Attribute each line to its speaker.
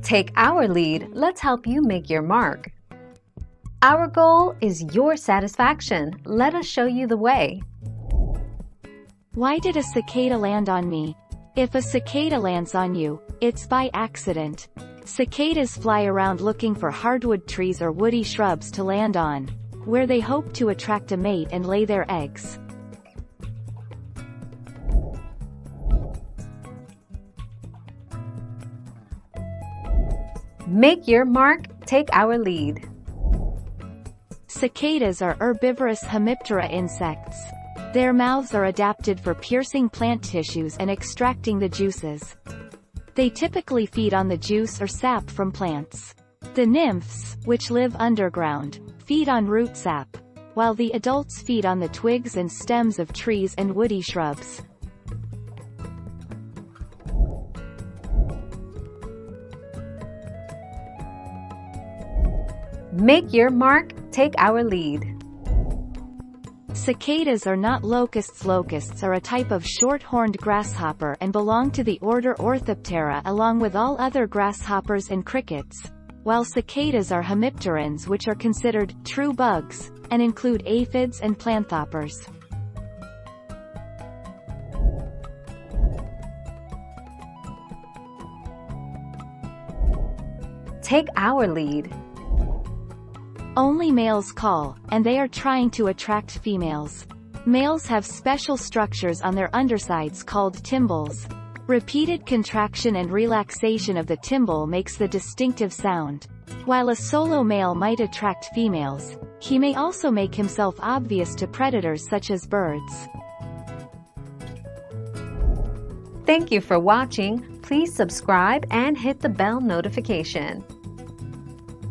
Speaker 1: Take our lead, let's help you make your mark. Our goal is your satisfaction. Let us show you the way.
Speaker 2: Why did a cicada land on me? If a cicada lands on you, it's by accident. Cicadas fly around looking for hardwood trees or woody shrubs to land on, where they hope to attract a mate and lay their eggs.
Speaker 1: Make your mark, take our lead.
Speaker 2: Cicadas are herbivorous hemiptera insects. Their mouths are adapted for piercing plant tissues and extracting the juices. They typically feed on the juice or sap from plants. The nymphs, which live underground, feed on root sap, while the adults feed on the twigs and stems of trees and woody shrubs.
Speaker 1: Make your mark, take our lead.
Speaker 2: Cicadas are not locusts. Locusts are a type of short-horned grasshopper and belong to the order Orthoptera along with all other grasshoppers and crickets, while cicadas are hemipterans, which are considered true bugs, and include aphids and planthopers.
Speaker 1: Take our lead.
Speaker 2: Only males call, and they are trying to attract females. Males have special structures on their undersides called tymbals. Repeated contraction and relaxation of the tymbal makes the distinctive sound. While a solo male might attract females, he may also make himself obvious to predators such as birds.
Speaker 1: Thank you for watching. Please subscribe and hit the bell notification.